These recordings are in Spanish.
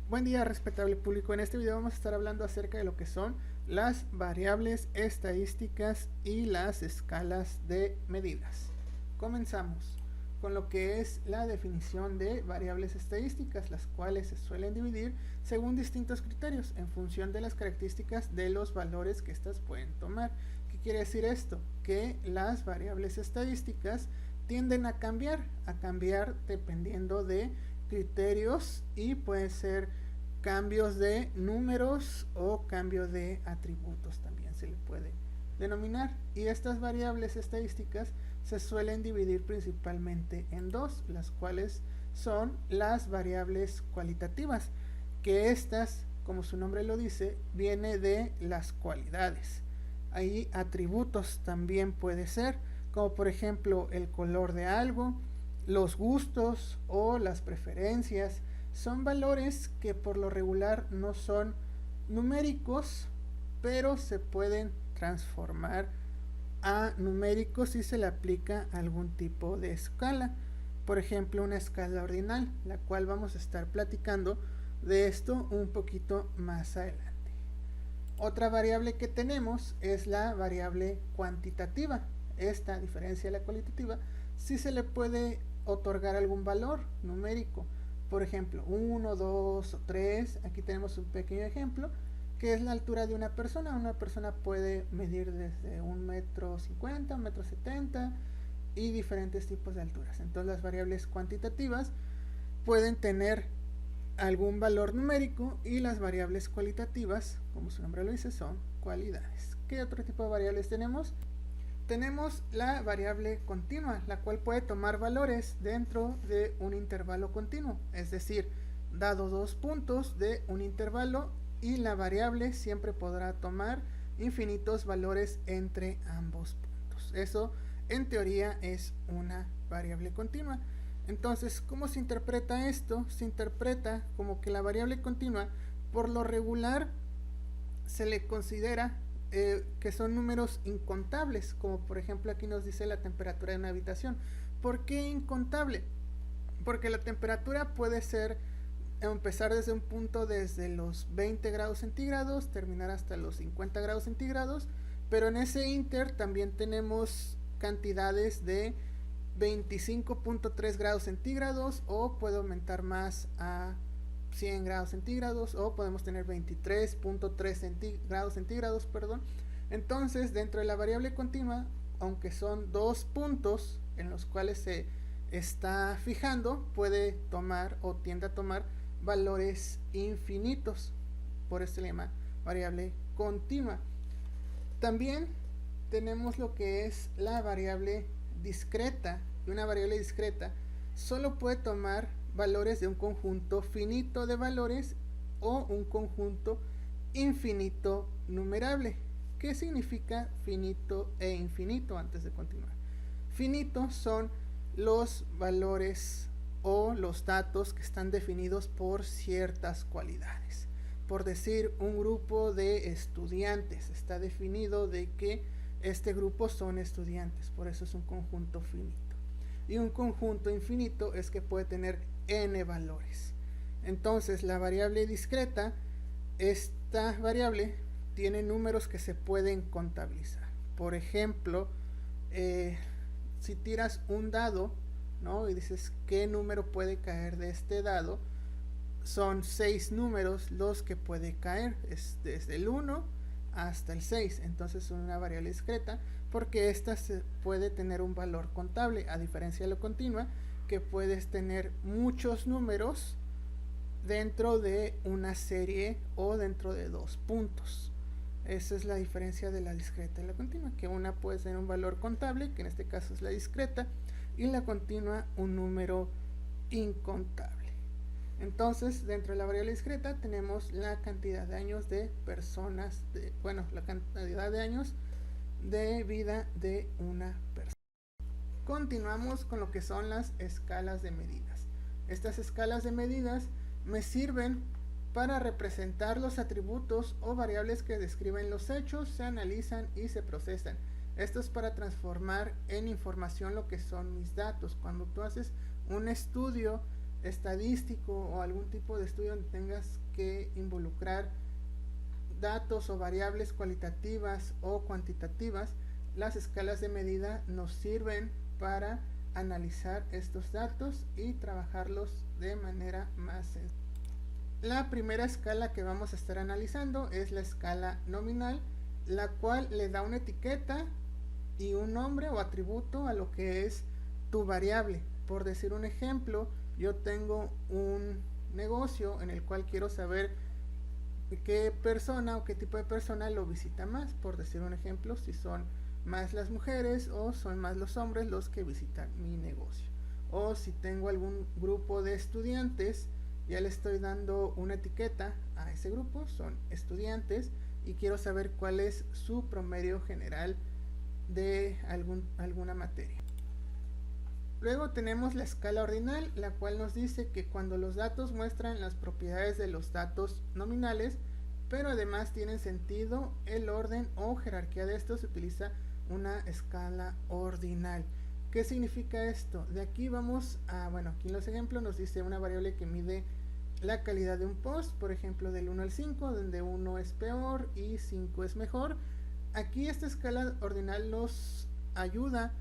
Buen día, respetable público. En este video vamos a estar hablando acerca de lo que son las variables estadísticas y las escalas de medidas. Comenzamos con lo que es la definición de variables estadísticas, las cuales se suelen dividir según distintos criterios en función de las características de los valores que éstas pueden tomar. ¿Qué quiere decir esto? Que las variables estadísticas tienden a cambiar dependiendo de criterios y pueden ser cambios de números o cambio de atributos, también se le puede denominar. Y estas variables estadísticas se suelen dividir principalmente en dos, las cuales son las variables cualitativas, que estas, como su nombre lo dice, viene de las cualidades. Hay atributos también puede ser, como por ejemplo el color de algo, los gustos o las preferencias. Son valores que por lo regular no son numéricos, pero se pueden transformar a numéricos si se le aplica algún tipo de escala. Por ejemplo, una escala ordinal, la cual vamos a estar platicando de esto un poquito más adelante. Otra variable que tenemos es la variable cuantitativa. Esta, a diferencia de la cualitativa, sí se le puede otorgar algún valor numérico. Por ejemplo, 1, 2 o 3. Aquí tenemos un pequeño ejemplo, que es la altura de una persona. Una persona puede medir desde 1,50 m, 1,70 m y diferentes tipos de alturas. Entonces las variables cuantitativas pueden tener algún valor numérico y las variables cualitativas, como su nombre lo dice, son cualidades. ¿Qué otro tipo de variables tenemos? Tenemos la variable continua, la cual puede tomar valores dentro de un intervalo continuo, es decir, dado dos puntos de un intervalo, y la variable siempre podrá tomar infinitos valores entre ambos puntos. Eso en teoría es una variable continua. Entonces, ¿cómo se interpreta esto? Se interpreta como que la variable continua, por lo regular, se le considera que son números incontables, como por ejemplo aquí nos dice la temperatura de una habitación. ¿Por qué incontable? Porque la temperatura puede ser, empezar desde un punto desde los 20 grados centígrados, terminar hasta los 50 grados centígrados, pero en ese inter también tenemos cantidades de 25.3 grados centígrados, o puede aumentar más a 100 grados centígrados, o podemos tener 23.3 grados centígrados, perdón. Entonces, dentro de la variable continua, aunque son dos puntos en los cuales se está fijando, puede tomar o tiende a tomar valores infinitos. Por eso se llama variable continua. También tenemos lo que es la variable discreta, y una variable discreta solo puede tomar valores de un conjunto finito de valores o un conjunto infinito numerable. ¿Qué significa finito e infinito antes de continuar? Finito son los valores o los datos que están definidos por ciertas cualidades. Por decir, un grupo de estudiantes está definido de que este grupo son estudiantes, por eso es un conjunto finito. Y un conjunto infinito es que puede tener n valores. Entonces, la variable discreta, esta variable tiene números que se pueden contabilizar. Por ejemplo, si tiras un dado, ¿no?, y dices qué número puede caer de este dado, son 6 números los que puede caer, es desde el 1 hasta el 6. Entonces es una variable discreta porque esta se puede tener un valor contable, a diferencia de lo continua, que puedes tener muchos números dentro de una serie o dentro de dos puntos. Esa es la diferencia de la discreta y la continua, que una puede tener un valor contable, que en este caso es la discreta, y la continua un número incontable. Entonces, dentro de la variable discreta tenemos la cantidad de años de personas, la cantidad de años de vida de una persona. Continuamos con lo que son las escalas de medidas. Estas escalas de medidas me sirven para representar los atributos o variables que describen los hechos, se analizan y se procesan. Esto es para transformar en información lo que son mis datos. Cuando tú haces un estudio estadístico o algún tipo de estudio donde tengas que involucrar datos o variables cualitativas o cuantitativas, las escalas de medida nos sirven para analizar estos datos y trabajarlos de manera más sencilla. La primera escala que vamos a estar analizando es la escala nominal, la cual le da una etiqueta y un nombre o atributo a lo que es tu variable. Por decir un ejemplo, yo tengo un negocio en el cual quiero saber qué persona o qué tipo de persona lo visita más. Por decir un ejemplo, si son más las mujeres o son más los hombres los que visitan mi negocio. O si tengo algún grupo de estudiantes, ya le estoy dando una etiqueta a ese grupo, son estudiantes, y quiero saber cuál es su promedio general de alguna materia. Luego tenemos la escala ordinal, la cual nos dice que cuando los datos muestran las propiedades de los datos nominales, pero además tienen sentido, el orden o jerarquía de estos, se utiliza una escala ordinal. ¿Qué significa esto? De aquí vamos a, bueno, aquí en los ejemplos nos dice una variable que mide la calidad de un post, por ejemplo del 1 al 5, donde 1 es peor y 5 es mejor. Aquí esta escala ordinal nos ayuda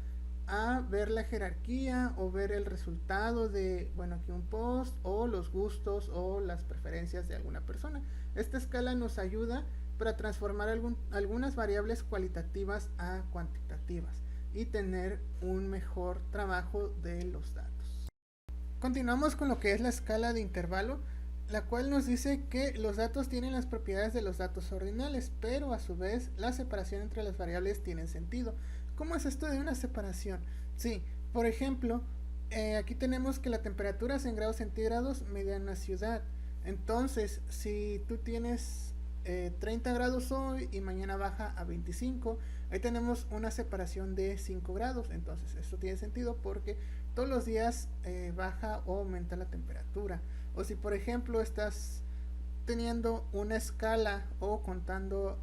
a ver la jerarquía o ver el resultado de, bueno, aquí un post, o los gustos o las preferencias de alguna persona. Esta escala nos ayuda para transformar algunas variables cualitativas a cuantitativas y tener un mejor trabajo de los datos. Continuamos con lo que es la escala de intervalo, la cual nos dice que los datos tienen las propiedades de los datos ordinales, pero a su vez la separación entre las variables tiene sentido. ¿Cómo es esto de una separación? Sí, por ejemplo, aquí tenemos que la temperatura es en grados centígrados medida en la ciudad. Entonces, si tú tienes 30 grados hoy y mañana baja a 25, ahí tenemos una separación de 5 grados. Entonces, esto tiene sentido porque todos los días baja o aumenta la temperatura. O si, por ejemplo, estás teniendo una escala o contando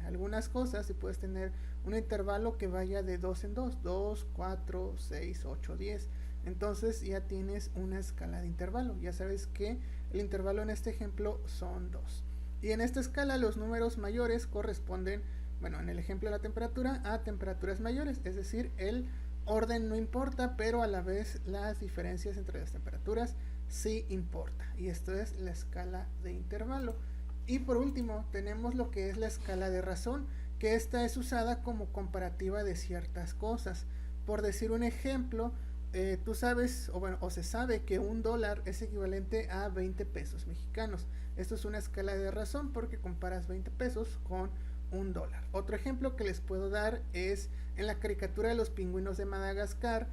algunas cosas, y puedes tener un intervalo que vaya de 2 en 2, 2, 4, 6, 8, 10. Entonces ya tienes una escala de intervalo. Ya sabes que el intervalo en este ejemplo son 2. Y en esta escala los números mayores corresponden, bueno, en el ejemplo de la temperatura, a temperaturas mayores. Es decir, el orden no importa, pero a la vez las diferencias entre las temperaturas sí importa. Y esto es la escala de intervalo. Y por último tenemos lo que es la escala de razón, que esta es usada como comparativa de ciertas cosas. Por decir un ejemplo, tú sabes, o se sabe que $1 es equivalente a 20 pesos mexicanos. Esto es una escala de razón porque comparas 20 pesos con $1. Otro ejemplo que les puedo dar es en la caricatura de los pingüinos de Madagascar.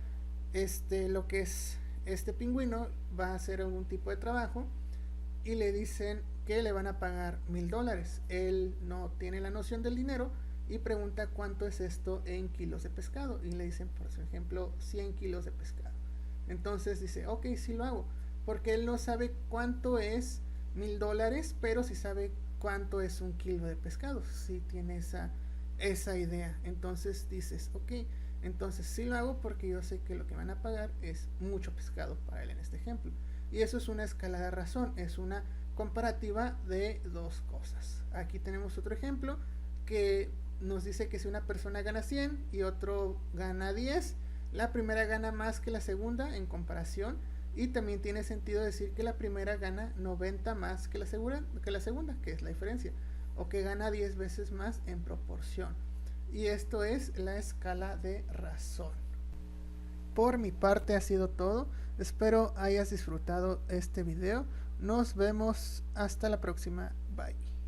Lo que es este pingüino va a hacer algún tipo de trabajo y le dicen que le van a pagar $1000. Él no tiene la noción del dinero y pregunta cuánto es esto en kilos de pescado, y le dicen, por ejemplo, 100 kilos de pescado. Entonces dice, ok, sí lo hago, porque él no sabe cuánto es $1000, pero sí sabe cuánto es un kilo de pescado, sí tiene esa idea. Entonces dices, ok, entonces sí lo hago porque yo sé que lo que van a pagar es mucho pescado para él en este ejemplo. Y eso es una escala de razón, es una comparativa de dos cosas. Aquí tenemos otro ejemplo que nos dice que si una persona gana 100 y otro gana 10, la primera gana más que la segunda en comparación, y también tiene sentido decir que la primera gana 90 más que la segunda, que es la diferencia, o que gana 10 veces más en proporción. Y esto es la escala de razón. Por mi parte ha sido todo. Espero hayas disfrutado este video. Nos vemos hasta la próxima. Bye.